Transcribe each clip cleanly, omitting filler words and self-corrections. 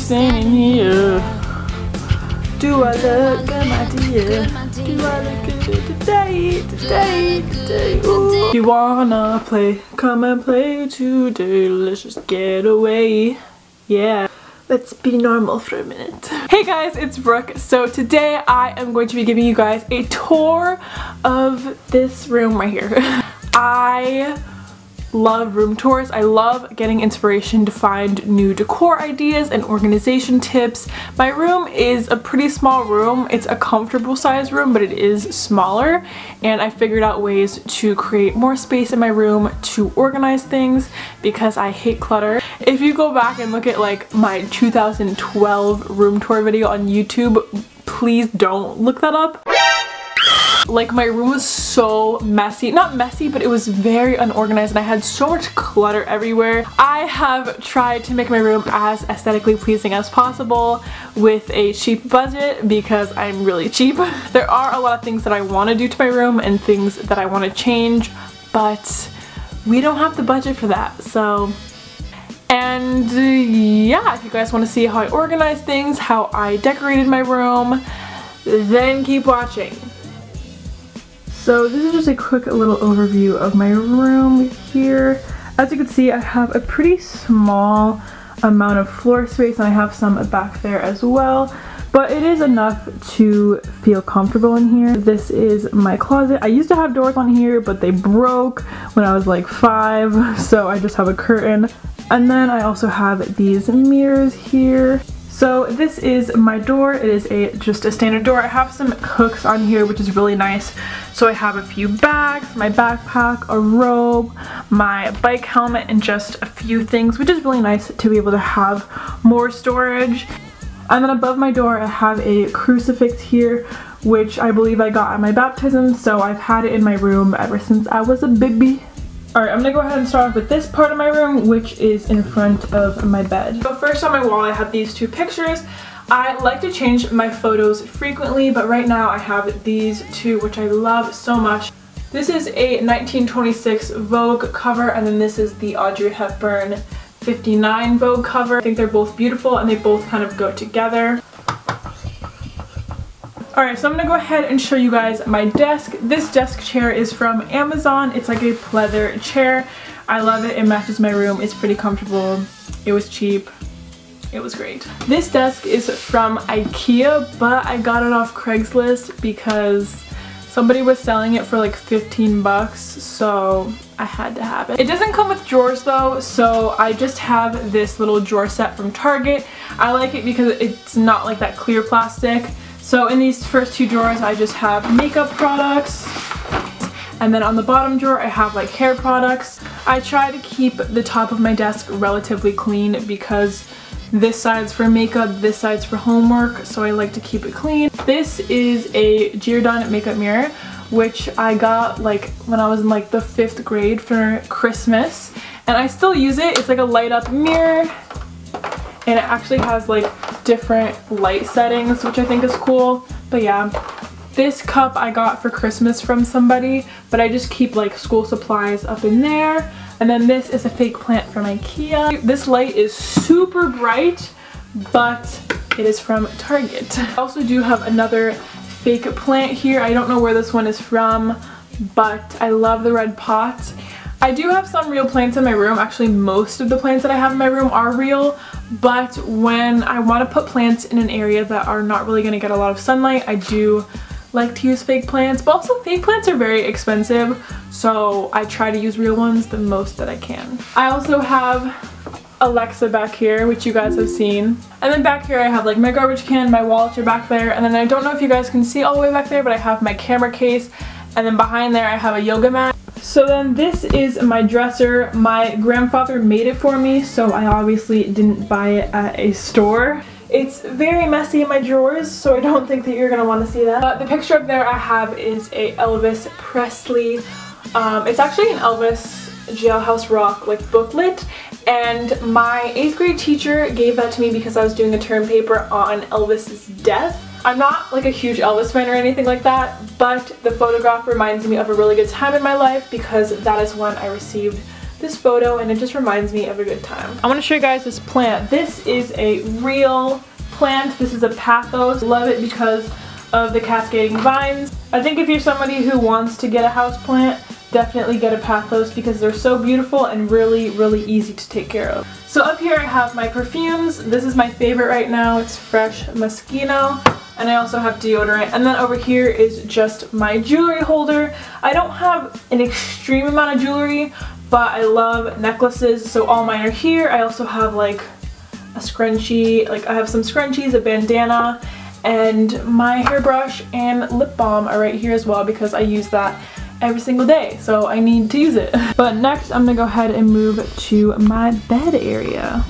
standing here. Do I look good, my dear? Do I look good today? Ooh. You wanna play? Come and play today. Let's just get away. Yeah. Let's be normal for a minute. Hey guys, it's Brooke. So today I am going to be giving you guys a tour of this room right here. I love room tours. I love getting inspiration to find new decor ideas and organization tips. My room is a pretty small room. It's a comfortable size room, but it is smaller, and I figured out ways to create more space in my room to organize things because I hate clutter. If you go back and look at like my 2012 room tour video on YouTube, please don't look that up. Like, my room was so messy. Not messy, but it was very unorganized and I had so much clutter everywhere. I have tried to make my room as aesthetically pleasing as possible with a cheap budget because I'm really cheap. There are a lot of things that I want to do to my room and things that I want to change, but we don't have the budget for that, so... And yeah, if you guys want to see how I organize things, how I decorated my room, then keep watching. So this is just a quick little overview of my room here. As you can see, I have a pretty small amount of floor space and I have some back there as well, but it is enough to feel comfortable in here. This is my closet. I used to have doors on here, but they broke when I was like 5, so I just have a curtain. And then I also have these mirrors here. So this is my door. It is just a standard door. I have some hooks on here, which is really nice. So I have a few bags, my backpack, a robe, my bike helmet, and just a few things, which is really nice to be able to have more storage. And then above my door, I have a crucifix here, which I believe I got at my baptism. So I've had it in my room ever since I was a baby. Alright, I'm gonna go ahead and start off with this part of my room, which is in front of my bed. So first on my wall, I have these two pictures. I like to change my photos frequently, but right now I have these two, which I love so much. This is a 1926 Vogue cover, and then this is the Audrey Hepburn 59 Vogue cover. I think they're both beautiful, and they both kind of go together. Alright, so I'm gonna go ahead and show you guys my desk. This desk chair is from Amazon. It's like a pleather chair. I love it. It matches my room. It's pretty comfortable. It was cheap. It was great. This desk is from IKEA, but I got it off Craigslist because somebody was selling it for like 15 bucks, so I had to have it. It doesn't come with drawers though, so I just have this little drawer set from Target. I like it because it's not like that clear plastic. So in these first two drawers, I just have makeup products, and then on the bottom drawer, I have like hair products. I try to keep the top of my desk relatively clean because this side's for makeup, this side's for homework, so I like to keep it clean. This is a Giordano makeup mirror, which I got like when I was in like the 5th grade for Christmas, and I still use it. It's like a light up mirror, and it actually has like different light settings, which I think is cool. But yeah, this cup I got for Christmas from somebody, but I just keep like school supplies up in there. And then this is a fake plant from IKEA. This light is super bright, but it is from Target. I also do have another fake plant here. I don't know where this one is from, but I love the red pot. I do have some real plants in my room. Actually, most of the plants that I have in my room are real, but when I want to put plants in an area that are not really going to get a lot of sunlight, I do like to use fake plants. But also, fake plants are very expensive, so I try to use real ones the most that I can. I also have Alexa back here, which you guys have seen. And then back here I have like my garbage can, my wallets are back there, and then I don't know if you guys can see all the way back there, but I have my camera case, and then behind there I have a yoga mat. So then this is my dresser. My grandfather made it for me, so I obviously didn't buy it at a store. It's very messy in my drawers, so I don't think that you're gonna want to see that. The picture up there I have is a Elvis Presley. It's actually an Elvis Jailhouse Rock like booklet, and my 8th grade teacher gave that to me because I was doing a term paper on Elvis's death. I'm not like a huge Elvis fan or anything like that, but the photograph reminds me of a really good time in my life because that is when I received this photo and it just reminds me of a good time. I want to show you guys this plant. This is a real plant. This is a pathos. Love it because of the cascading vines. I think if you're somebody who wants to get a house plant, definitely get a pathos because they're so beautiful and really, really easy to take care of. So up here I have my perfumes. This is my favorite right now. It's Fresh Moschino. And I also have deodorant. And then over here is just my jewelry holder. I don't have an extreme amount of jewelry, but I love necklaces, so all mine are here. I also have like a scrunchie, like I have some scrunchies, a bandana, and my hairbrush and lip balm are right here as well because I use that every single day, so I need to use it. But next I'm gonna go ahead and move to my bed area.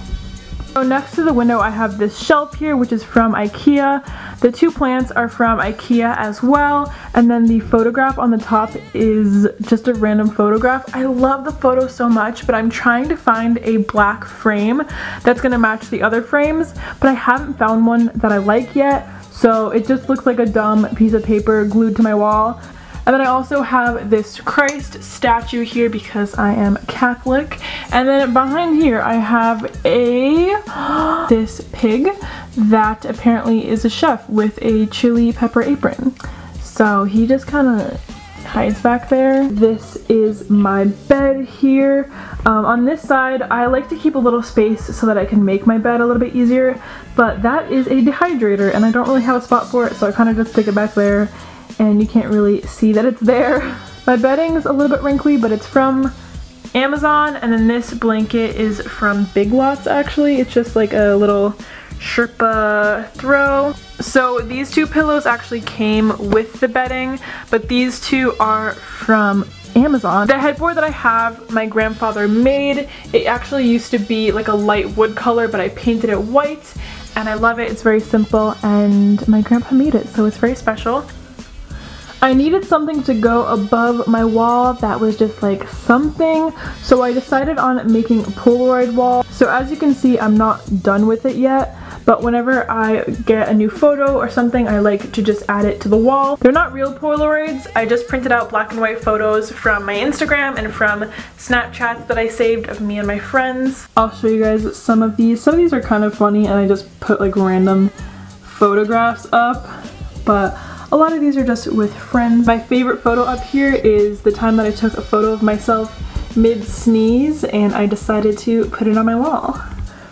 So next to the window I have this shelf here, which is from IKEA. The two plants are from IKEA as well, and then the photograph on the top is just a random photograph. I love the photo so much, but I'm trying to find a black frame that's gonna match the other frames, but I haven't found one that I like yet, so it just looks like a dumb piece of paper glued to my wall. And then I also have this Christ statue here because I am Catholic. And then behind here I have this pig that apparently is a chef with a chili pepper apron. So he just kind of hides back there. This is my bed here. On this side I like to keep a little space so that I can make my bed a little bit easier, but that is a dehydrator and I don't really have a spot for it, so I kind of just stick it back there. And you can't really see that it's there. My bedding is a little bit wrinkly, but it's from Amazon, and then this blanket is from Big Lots actually. It's just like a little Sherpa throw. So these two pillows actually came with the bedding, but these two are from Amazon. The headboard that I have, my grandfather made. It actually used to be like a light wood color, but I painted it white, and I love it. It's very simple, and my grandpa made it, so it's very special. I needed something to go above my wall that was just like something, so I decided on making a Polaroid wall. So as you can see, I'm not done with it yet, but whenever I get a new photo or something, I like to just add it to the wall. They're not real Polaroids. I just printed out black and white photos from my Instagram and from Snapchats that I saved of me and my friends. I'll show you guys some of these. Some of these are kind of funny and I just put like random photographs up, but a lot of these are just with friends. My favorite photo up here is the time that I took a photo of myself mid-sneeze and I decided to put it on my wall.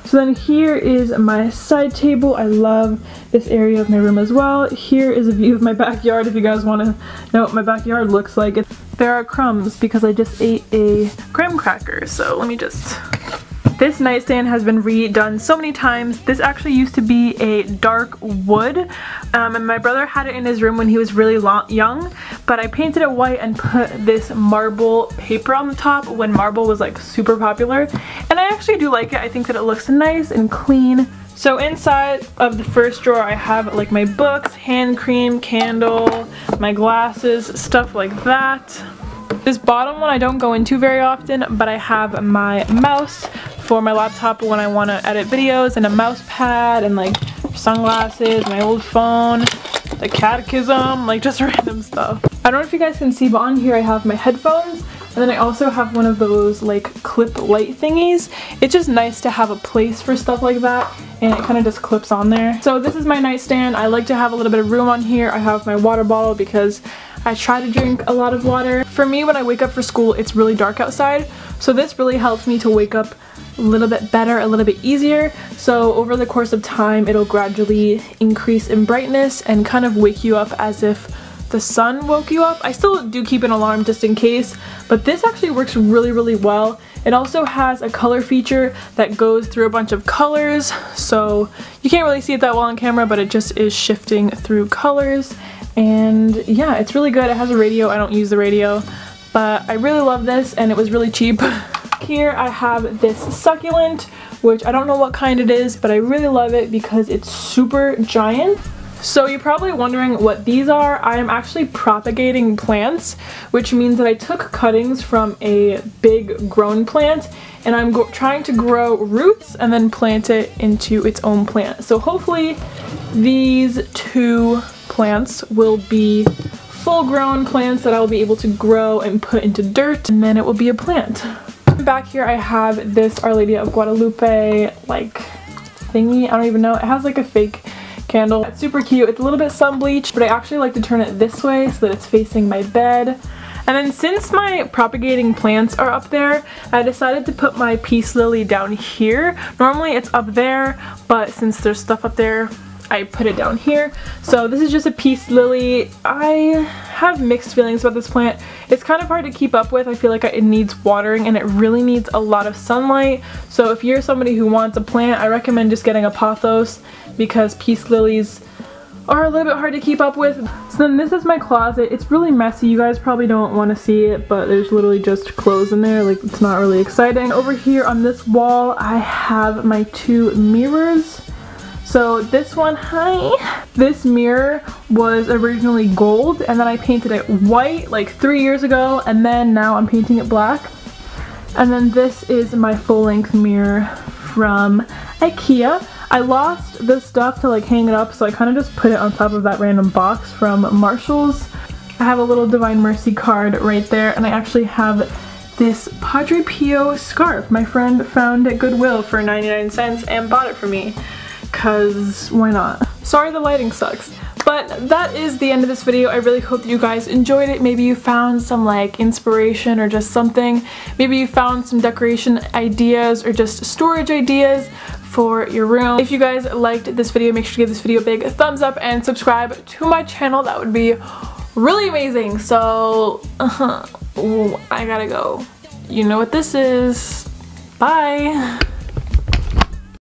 So then here is my side table. I love this area of my room as well. Here is a view of my backyard if you guys want to know what my backyard looks like. There are crumbs because I just ate a graham cracker, so let me just... This nightstand has been redone so many times. This actually used to be a dark wood, and my brother had it in his room when he was really young, but I painted it white and put this marble paper on the top when marble was like super popular, and I actually do like it. I think that it looks nice and clean. So inside of the first drawer I have like my books, hand cream, candle, my glasses, stuff like that. This bottom one I don't go into very often, but I have my mouse for my laptop when I want to edit videos, and a mouse pad, and like sunglasses, my old phone, the catechism, like just random stuff. I don't know if you guys can see, but on here I have my headphones, and then I also have one of those like clip light thingies. It's just nice to have a place for stuff like that, and it kind of just clips on there. So this is my nightstand. I like to have a little bit of room on here. I have my water bottle because I try to drink a lot of water. For me, when I wake up for school, it's really dark outside, so this really helps me to wake up a little bit better, a little bit easier. So over the course of time, it'll gradually increase in brightness and kind of wake you up as if the sun woke you up. I still do keep an alarm just in case, but this actually works really, really well. It also has a color feature that goes through a bunch of colors, so you can't really see it that well on camera, but it just is shifting through colors. And yeah, it's really good. It has a radio. I don't use the radio, but I really love this, and it was really cheap. Here I have this succulent, which I don't know what kind it is, but I really love it because it's super giant. So you're probably wondering what these are. I am actually propagating plants, which means that I took cuttings from a big grown plant, and I'm trying to grow roots and then plant it into its own plant. So hopefully these two plants will be full-grown plants that I will be able to grow and put into dirt, and then it will be a plant. the back here I have this Our Lady of Guadalupe like thingy. I don't even know. It has like a fake candle. It's super cute. It's a little bit sun bleached, but I actually like to turn it this way so that it's facing my bed. And then since my propagating plants are up there, I decided to put my peace lily down here. Normally it's up there, but since there's stuff up there, I put it down here. So this is just a peace lily. I have mixed feelings about this plant. It's kind of hard to keep up with. I feel like it needs watering and it really needs a lot of sunlight. So if you're somebody who wants a plant, I recommend just getting a pothos because peace lilies are a little bit hard to keep up with. So then this is my closet. It's really messy. You guys probably don't want to see it, but there's literally just clothes in there. Like, it's not really exciting. Over here on this wall, I have my 2 mirrors. So this one, this mirror was originally gold and then I painted it white like 3 years ago, and then now I'm painting it black. And then this is my full-length mirror from IKEA. I lost this stuff to like hang it up, so I kind of just put it on top of that random box from Marshall's. I have a little Divine Mercy card right there, and I actually have this Padre Pio scarf my friend found at Goodwill for 99 cents and bought it for me, cause why not? Sorry the lighting sucks. But that is the end of this video. I really hope that you guys enjoyed it. Maybe you found some like inspiration or just something. Maybe you found some decoration ideas or just storage ideas for your room. If you guys liked this video, make sure to give this video a big thumbs up and subscribe to my channel. That would be really amazing. So, I gotta go. You know what this is. Bye.